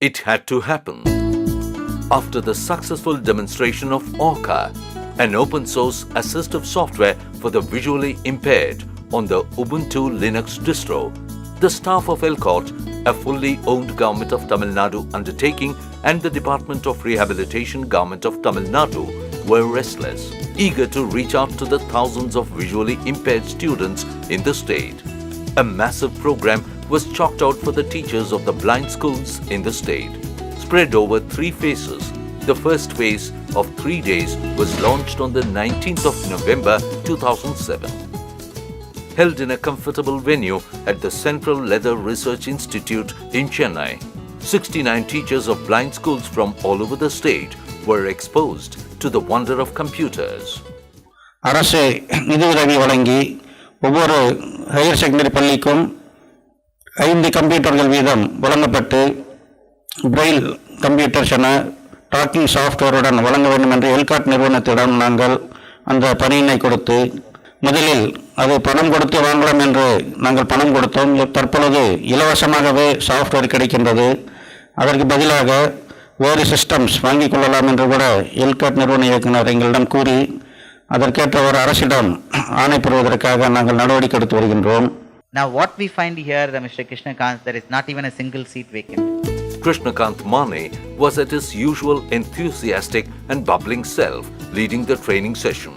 It had to happen. After the successful demonstration of Orca, an open source assistive software for the visually impaired on the Ubuntu Linux distro, the staff of ELCOT, a fully owned Government of Tamil Nadu undertaking, and the Department of Rehabilitation Government of Tamil Nadu were restless, eager to reach out to the thousands of visually impaired students in the state. A massive program was chalked out for the teachers of the blind schools in the state, spread over 3 phases. The first phase of 3 days was launched on the 19th of November 2007. Held in a comfortable venue at the Central Leather Research Institute in Chennai, 69 teachers of blind schools from all over the state were exposed to the wonder of computers. அரசு நிதியுதவி வழங்கி ஒவ்வொரு higher secondary பள்ளிக்கும் 5 கம்ப்யூட்டர்கள் வீதம் வழங்கப்பட்டு Braille computers என docking சாஃப்ட்வேருடன் வழங்க வேண்டும் என்று எல்காட் நிறுவனத்திடம் நாங்கள் அந்த பணியினை கொடுத்து, முதலில் அது பணம் கொடுத்து வாங்கலாம் என்று நாங்கள் பணம் கொடுத்தோம். தற்பொழுது இலவசமாகவே சாஃப்ட்வேர் கிடைக்கின்றது. அதற்கு பதிலாக வேறு சிஸ்டம்ஸ் வாங்கிக் கொள்ளலாம் என்று கூட எல்காட் நிறுவன இயக்குனர் எங்களிடம் கூறி, அதற்கேற்றவர் அரசிடம் ஆணை பெறுவதற்காக நாங்கள் நடவடிக்கை எடுத்து வருகின்றோம். Now what we find here, Mr. Krishnakant, there is not even a single seat vacant. Krishnakant Mane was at his usual enthusiastic and bubbling self leading the training session,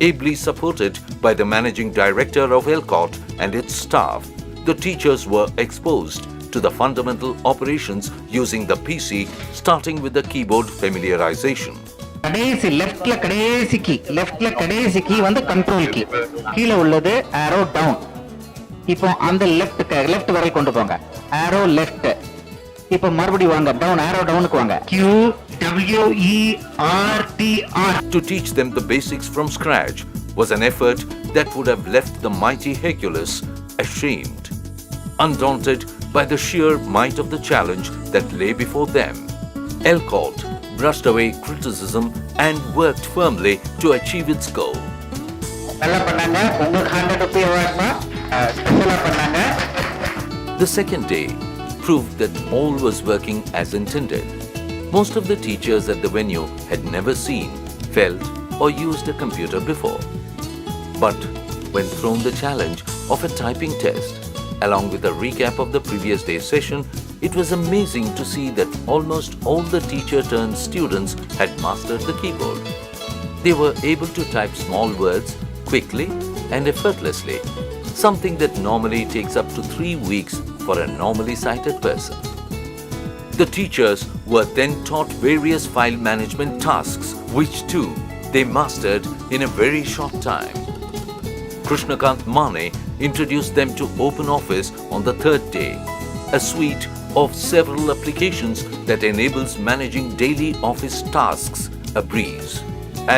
ably supported by the managing director of ELCOT and its staff. The teachers were exposed to the fundamental operations using the PC, starting with the keyboard familiarization. கடைசி லெஃப்ட்ல கடைசி key வந்து control key, கீழே உள்ளது ஆரோ down. இப்போ அந்த left வரை கொண்டு போங்க, ஆரோ லெஃப்ட். இப்போ மறுபடியும் வாங்க டவுன், ஆரோ டவுனுக்கு வாங்க, Q W E R T R. To teach them the basics from scratch was an effort that would have left the mighty Hercules ashamed. Undaunted by the sheer might of the challenge that lay before them, ELCOT brushed away criticism and worked firmly to achieve its goal. The second day proved that all was working as intended. Most of the teachers at the venue had never seen, felt, or used a computer before. But when thrown the challenge of a typing test, along with a recap of the previous day's session, it was amazing to see that almost all the teacher-turned-students had mastered the keyboard. They were able to type small words quickly and effortlessly, something that normally takes up to 3 weeks for a normally sighted person. The teachers were then taught various file management tasks, which too they mastered in a very short time. Krishnakant Mane introduced them to OpenOffice on the 3rd day, a suite of several applications that enables managing daily office tasks a breeze.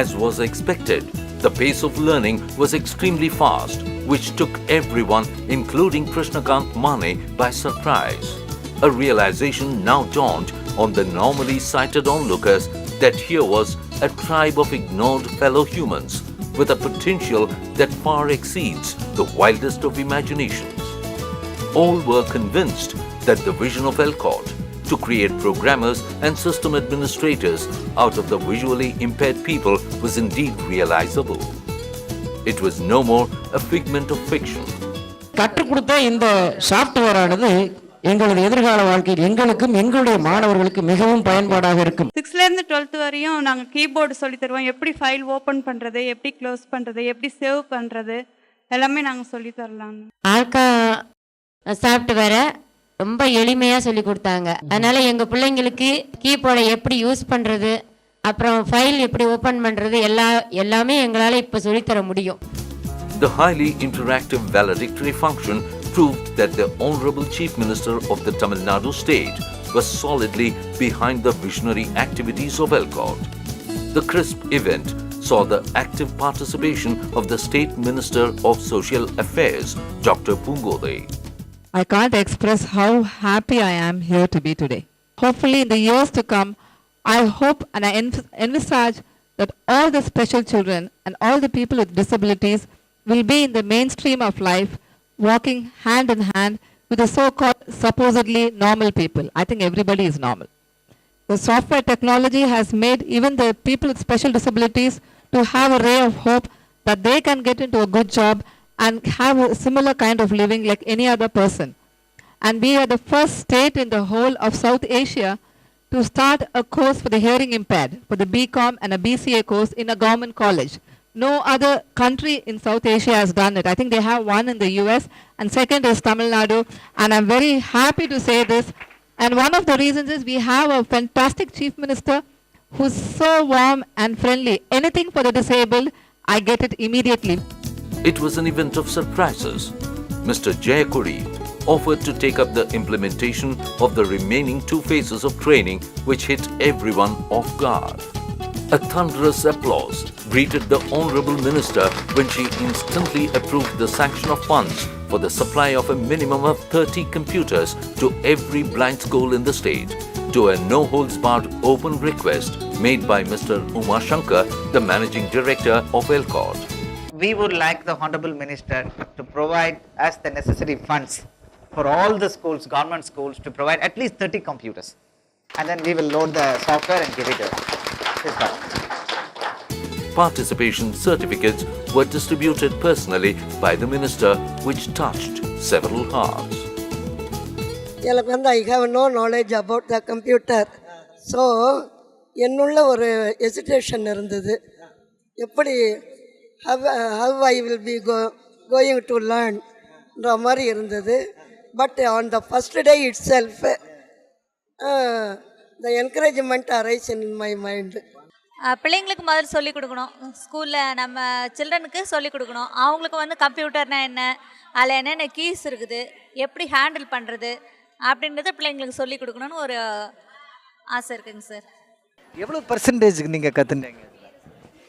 As was expected, the pace of learning was extremely fast, which took everyone, including Krishnakant Mane, by surprise. A realization now dawned on the normally sighted onlookers that here was a tribe of ignored fellow humans with a potential that far exceeds the wildest of imaginations. All were convinced that the vision of ELCOT to create programmers and system administrators out of the visually impaired people was indeed realizable. It was no more a figment of fiction. கற்றுக் கொடுத்த இந்த software ஆனது எங்களுடைய எதிர்கால வாழ்க்கையில் எங்களுக்கும் எங்களுடைய மாணவர்களுக்கு மிகவும் பயன்பாடாக இருக்கும். 6th இருந்து 12th வரையும் நாங்க கீபோர்டு சொல்லி தருவோம், எப்படி ஃபைல் ஓபன் பண்றது, எப்படி க்ளோஸ் பண்றது, எப்படி சேவ் பண்றது எல்லாமே நாங்க சொல்லி தரலாம். ஆல்கா சாஃப்ட்வேரை ரொம்ப எளிமையாக சொல்லி கொடுத்தாங்க. அதனால எங்கள் பிள்ளைங்களுக்கு கீபோர்டை எப்படி யூஸ் பண்ணுறது, அப்புறம் ஃபைல் எப்படி ஓப்பன் பண்ணுறது எல்லாமே எங்களால் இப்போ சொல்லித்தர முடியும். The highly interactive valedictory function proved that the Honorable Chief Minister of the Tamil Nadu state was solidly behind the visionary activities of ELCOT. The crisp event saw the active participation of the State Minister of Social Affairs, Dr. Pungode. I can't express how happy I am here to be today. Hopefully in the years to come, I hope and I envisage that all the special children and all the people with disabilities will be in the mainstream of life, walking hand in hand with the so-called supposedly normal people. I think everybody is normal. The software technology has made even the people with special disabilities to have a ray of hope that they can get into a good job and have a similar kind of living like any other person. And we are the first state in the whole of South Asia to start a course for the hearing impaired, for the BCom and a BCA course in a government college. No other country in South Asia has done it. I think they have one in the US, and second is Tamil Nadu. And I'm very happy to say this. And one of the reasons is we have a fantastic chief minister who's so warm and friendly. Anything for the disabled, I get it immediately. It was an event of surprises. Mr. Jayakuri offered to take up the implementation of the remaining 2 phases of training, which hit everyone off guard. A thunderous applause greeted the Honorable Minister when she instantly approved the sanction of funds for the supply of a minimum of 30 computers to every blind school in the state, to a no-holds-barred open request made by Mr. Uma Shankar, the Managing Director of ELCOT. We would like the Honorable Minister to provide us the necessary funds for all the schools, government schools, to provide at least 30 computers. And then we will load the software and give it to his government. Participation certificates were distributed personally by the minister, which touched several hearts. I have no knowledge about the computer. So, என்னுள்ள ஒரு hesitation இருந்தது. எப்படி how I will be going to learn ன்ற மாதிரி இருந்தது. But on the first day itself, the encouragement arose in my mind. பிள்ளைங்களுக்கு முதல்ல சொல்லிக் கொடுக்கணும், ஸ்கூலில் நம்ம சில்ட்ரனுக்கு சொல்லிக் கொடுக்கணும். அவங்களுக்கு வந்து கம்ப்யூட்டர்னால் என்ன, அதில் என்னென்ன கீஸ் இருக்குது, எப்படி ஹேண்டில் பண்ணுறது அப்படின்றத பிள்ளைங்களுக்கு சொல்லிக் கொடுக்கணும்னு ஒரு ஆசை இருக்குங்க சார். எவ்வளோ பர்சன்டேஜ் நீங்கள் கற்றுனீங்க?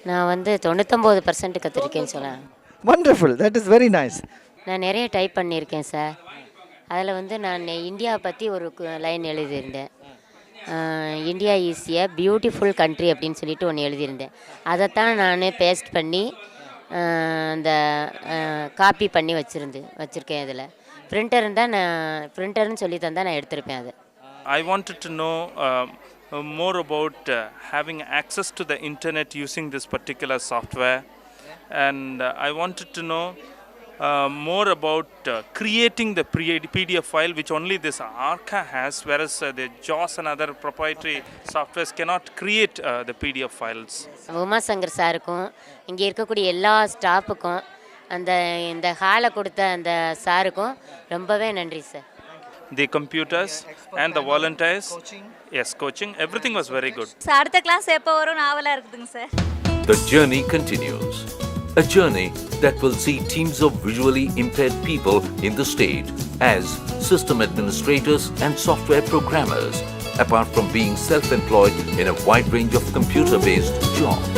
நான் வந்து 99% கற்றுருக்கேன்னு சொல்லலாம். Wonderful, that is very nice. நான் நிறைய டைப் பண்ணியிருக்கேன் சார். அதில் வந்து நான் இந்தியாவை பற்றி ஒரு லைன் எழுதியிருந்தேன். India is a beautiful country அப்படின்னு சொல்லிட்டு ஒன்று எழுதியிருந்தேன். அதைத்தான் நான் பேஸ்ட் பண்ணி அந்த காப்பி பண்ணி வச்சுருக்கேன். இதில் பிரிண்டர் தான், நான் பிரிண்டர்னு சொல்லி தந்தால் நான் எடுத்திருப்பேன் அதை. I wanted to know more about having access to the internet using this particular software, and I wanted to know more about creating the PDF file, which only this Arca has, whereas the JAWS and other proprietary softwares cannot create the PDF files. Uma Shankar சாருக்கும் இங்கே இருக்கக்கூடிய எல்லா ஸ்டாஃபுக்கும் இந்த ஹாலை கொடுத்த அந்த சாருக்கும் ரொம்பவே நன்றி sir. The computers and the volunteers, yes, coaching, everything was very good. அடுத்த கிளாஸ் எப்போ வரும் ஆவலாக இருக்குதுங்க sir. The journey continues. A journey that will see teams of visually impaired people in the state as system administrators and software programmers, apart from being self-employed in a wide range of computer-based jobs.